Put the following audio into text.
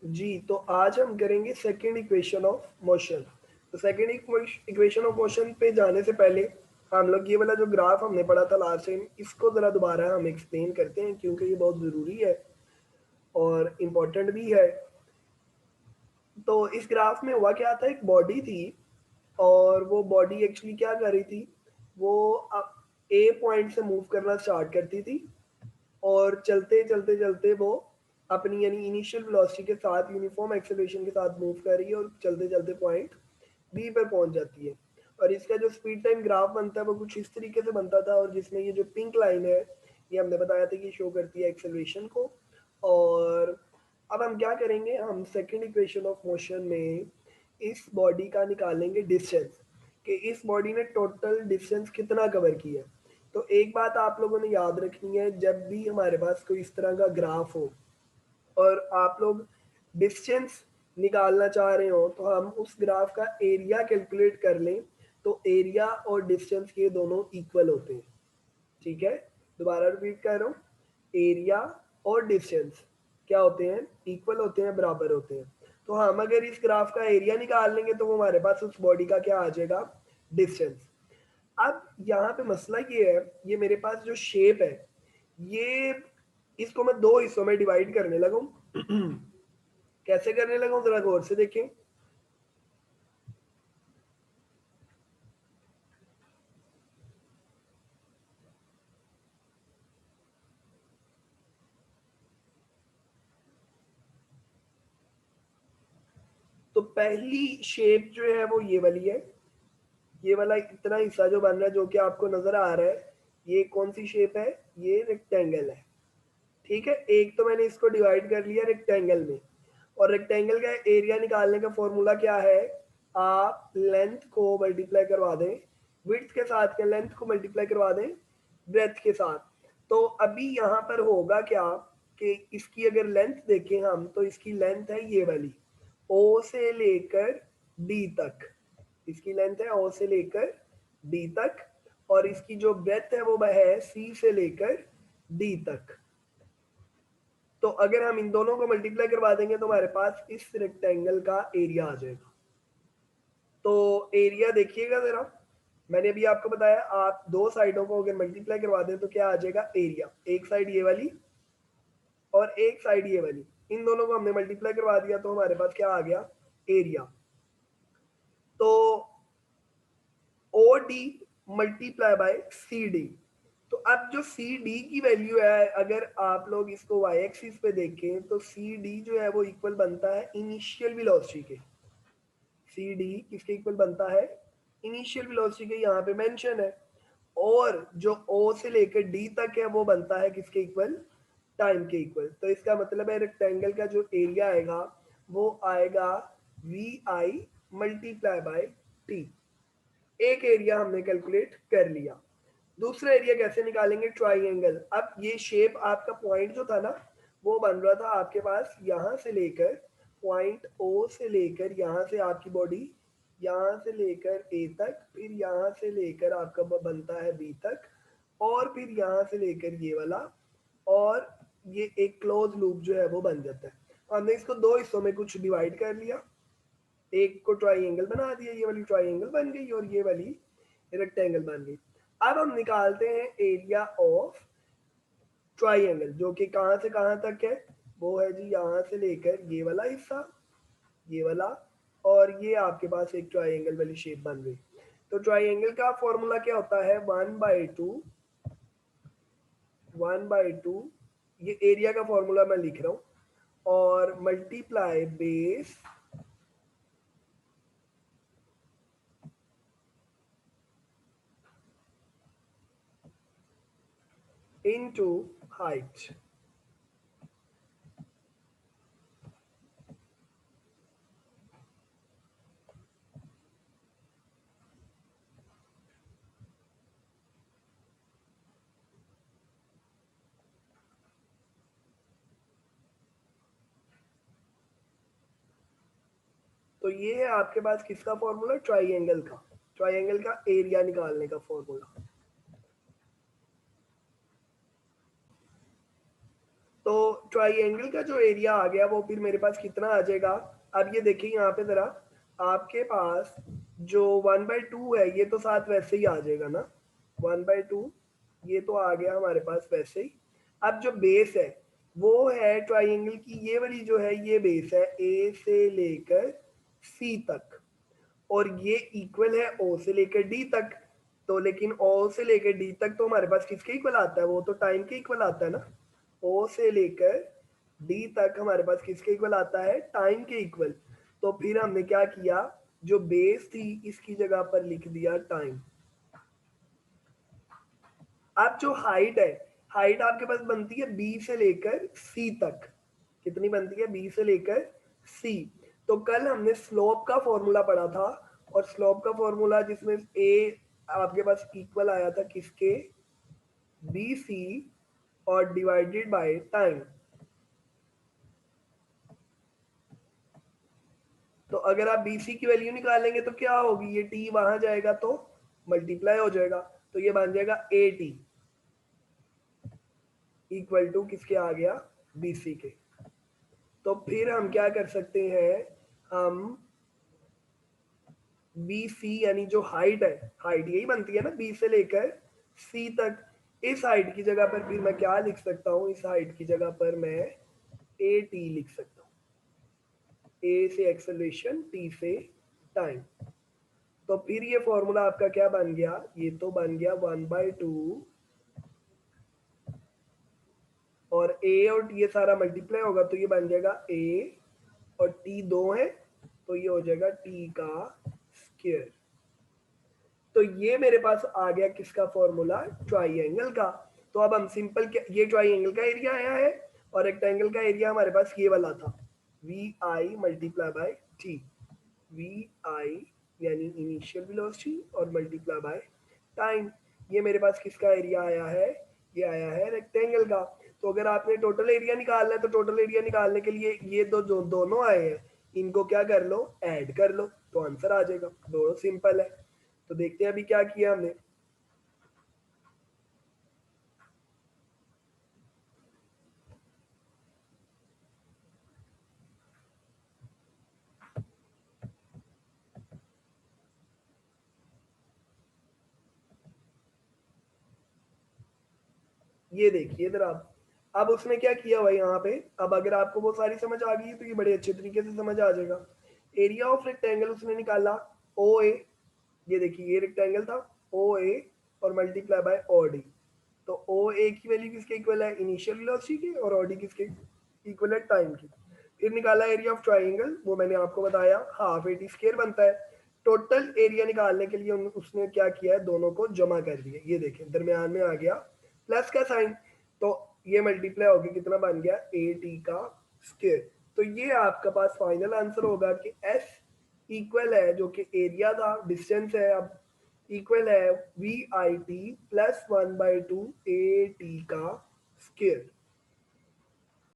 जी, तो आज हम करेंगे सेकंड इक्वेशन ऑफ मोशन। तो सेकंड इक्वेशन ऑफ मोशन पे जाने से पहले हम लोग ये वाला जो ग्राफ हमने पढ़ा था लास्ट टाइम, इसको ज़रा दोबारा हम एक्सप्लेन करते हैं क्योंकि ये बहुत ज़रूरी है और इम्पोर्टेंट भी है। तो इस ग्राफ में हुआ क्या था, एक बॉडी थी और वो बॉडी एक्चुअली क्या कर रही थी, वो ए पॉइंट से मूव करना स्टार्ट करती थी और चलते चलते चलते वो अपनी यानी इनिशियल वेलोसिटी के साथ यूनिफॉर्म एक्सेलरेशन के साथ मूव कर रही है और चलते चलते पॉइंट बी पर पहुंच जाती है। और इसका जो स्पीड टाइम ग्राफ बनता है वो कुछ इस तरीके से बनता था, और जिसमें ये जो पिंक लाइन है ये हमने बताया था कि शो करती है एक्सेलरेशन को। और अब हम क्या करेंगे, हम सेकेंड इक्वेशन ऑफ मोशन में इस बॉडी का निकालेंगे डिस्टेंस, कि इस बॉडी ने टोटल डिस्टेंस कितना कवर किया है। तो एक बात आप लोगों ने याद रखनी है, जब भी हमारे पास कोई इस तरह का ग्राफ हो और आप लोग डिस्टेंस निकालना चाह रहे हो तो हम उस ग्राफ का एरिया कैलकुलेट कर लें, तो एरिया और डिस्टेंस ये दोनों इक्वल होते हैं। ठीक है, दोबारा रिपीट कर रहा हूँ, एरिया और डिस्टेंस क्या होते हैं, इक्वल होते हैं, बराबर होते हैं। तो हम अगर इस ग्राफ का एरिया निकाल लेंगे तो वो हमारे पास उस बॉडी का क्या आ जाएगा, डिस्टेंस। अब यहाँ पे मसला ये है, ये मेरे पास जो शेप है ये, इसको मैं दो हिस्सों में डिवाइड करने लगा हूँ। कैसे करने लगा हूँ जरा गौर से देखें। तो पहली शेप जो है वो ये वाली है, ये वाला इतना हिस्सा जो बन रहा है जो कि आपको नजर आ रहा है, ये कौन सी शेप है, ये रेक्टेंगल है। ठीक है, एक तो मैंने इसको डिवाइड कर लिया रेक्टेंगल में, और रेक्टेंगल का एरिया निकालने का फॉर्मूला क्या है, आप लेंथ को मल्टीप्लाई करवा दें विड्थ के साथ, के लेंथ को मल्टीप्लाई करवा दें ब्रेथ के साथ। तो अभी यहाँ पर होगा क्या कि इसकी अगर लेंथ देखें हम, तो इसकी लेंथ है ये वाली, ओ से लेकर डी तक। इसकी लेंथ है ओ से लेकर डी तक, और इसकी जो ब्रेथ है वो है सी से लेकर डी तक। तो अगर हम इन दोनों को मल्टीप्लाई करवा देंगे तो हमारे पास इस रेक्टेंगल का एरिया आ जाएगा। तो एरिया देखिएगा जरा, मैंने अभी आपको बताया आप दो साइडों को अगर मल्टीप्लाई करवा दें तो क्या आ जाएगा, एरिया। एक साइड ये वाली और एक साइड ये वाली, इन दोनों को हमने मल्टीप्लाई करवा दिया तो हमारे पास क्या आ गया, एरिया। तो O D multiply by C D. तो अब जो सी डी की वैल्यू है, अगर आप लोग इसको वाई एक्सिस पे देखें तो सी डी जो है वो इक्वल बनता है इनिशियल वेलोसिटी के। सी डी किसके इक्वल बनता है, इनिशियल वेलोसिटी के, यहाँ पे मेंशन है। और जो ओ से लेकर डी तक है वो बनता है किसके इक्वल, टाइम के इक्वल। तो इसका मतलब है रेक्टेंगल का जो एरिया आएगा वो आएगा V I multiply by T. एक एरिया हमने कैलकुलेट कर लिया। दूसरा एरिया कैसे निकालेंगे, ट्राइंगल। अब ये शेप आपका पॉइंट जो था ना वो बन रहा था आपके पास यहाँ से लेकर पॉइंट ओ से लेकर यहाँ से आपकी बॉडी यहाँ से लेकर ए तक, फिर यहाँ से लेकर आपका बनता है बी तक, और फिर यहाँ से लेकर ये वाला, और ये एक क्लोज लूप जो है वो बन जाता है। हमने इसको दो हिस्सों में कुछ डिवाइड कर लिया, एक को ट्राइंगल बना दिया, ये वाली ट्राइंगल बन गई और ये वाली रेक्टेंगल बन गई। अब हम निकालते हैं एरिया ऑफ ट्राइंगल, जो कि कहाँ से कहाँ तक है, वो है जी यहाँ से लेकर ये वाला हिस्सा, ये वाला, और ये आपके पास एक ट्राइंगल वाली शेप बन गई। तो ट्राइंगल का फॉर्मूला क्या होता है, 1/2, 1/2, ये एरिया का फॉर्मूला मैं लिख रहा हूँ, और मल्टीप्लाई बेस इनटू हाइट। तो ये है आपके पास किसका फॉर्मूला, ट्राइंगल का, ट्राइंगल का एरिया निकालने का फॉर्मूला। तो ट्राइंगल का जो एरिया आ गया वो फिर मेरे पास कितना आ जाएगा। अब ये देखिए यहाँ पे जरा, आपके पास जो 1/2 है ये तो साथ वैसे ही आ जाएगा ना, 1/2 ये तो आ गया हमारे पास वैसे ही। अब जो बेस है वो है ट्राइंगल की, ये वाली जो है ये बेस है ए से लेकर सी तक, और ये इक्वल है ओ से लेकर डी तक। तो लेकिन ओ से लेकर डी तक तो हमारे पास किसके इक्वल आता है, वो तो टाइम के इक्वल आता है ना। ओ से लेकर डी तक हमारे पास किसके इक्वल आता है, टाइम के इक्वल। तो फिर हमने क्या किया, जो बेस थी इसकी जगह पर लिख दिया टाइम। अब जो हाइट है, हाइट आपके पास बनती है बी से लेकर सी तक। कितनी बनती है, बी से लेकर सी। तो कल हमने स्लोप का फॉर्मूला पढ़ा था, और स्लोप का फॉर्मूला जिसमें ए आपके पास इक्वल आया था किसके, बी सी, और डिवाइडेड बाय टाइम। तो अगर आप बी सी की वैल्यू निकालेंगे तो क्या होगी, ये टी वहां जाएगा तो मल्टीप्लाई हो जाएगा, तो ये बन जाएगा ए टी इक्वल टू किसके आ गया, बी सी के। तो फिर हम क्या कर सकते हैं, हम बी सी यानी जो हाइट है, हाइट यही बनती है ना बी से लेकर सी तक, इस हाइट की जगह पर फिर मैं क्या लिख सकता हूँ, इस हाइट की जगह पर मैं ए टी लिख सकता हूँ। ए से एक्सेलरेशन, टी से टाइम। तो फिर ये फॉर्मूला आपका क्या बन गया, ये तो बन गया 1/2, और ए और टी ये सारा मल्टीप्लाई होगा तो ये बन जाएगा ए, और टी दो है तो ये हो जाएगा टी का स्क्वायर। तो ये मेरे पास आ गया किसका फॉर्मूला, ट्राइंगल का। तो अब हम सिंपल, ये ट्राइंगल का एरिया आया है, और रेक्टेंगल का एरिया हमारे पास ये वाला था, V I multiply by T. V I यानी इनिशियल वेलोसिटी और मल्टीप्लाई बाय टाइम। ये मेरे पास किसका एरिया आया है, ये आया है रेक्टेंगल का। तो अगर आपने टोटल एरिया निकालना है तो टोटल एरिया निकालने के लिए ये दोनों आए हैं, इनको क्या कर लो, ऐड कर लो, तो आंसर आ जाएगा। दोनों सिंपल है। तो देखते हैं अभी क्या किया हमने। ये देखिए इधर आप, अब उसने क्या किया हुआ यहाँ पे, अब अगर आपको वो सारी समझ आ गई तो ये बड़े अच्छे तरीके से समझ आ जाएगा। एरिया ऑफ रेक्टेंगल उसने निकाला ओ ए, ये देखिए ये रेक्टेंगल था ओ ए, और मल्टीप्लाई बाय ओ डी। तो ओ ए की वैल्यू किसके इक्वल है, इनिशियल वेलोसिटी की, और ओ डी किसके इक्वल है, टाइम की। फिर निकाला एरिया ऑफ ट्राइंगल, वो मैंने आपको बताया हाफ ए टी स्क्वायर बनता है। टोटल एरिया निकालने के लिए उसने क्या किया है, दोनों को जमा कर दिया। ये देखें दरमियान में आ गया प्लस का साइन, तो ये मल्टीप्लाई होकर कितना बन गया, ए टी का स्क्वायर। तो ये आपका पास फाइनल आंसर होगा कि एस इक्वल है, जो कि एरिया था, डिस्टेंस है, अब इक्वल है V I T plus 1/2 A T का स्क्वायर।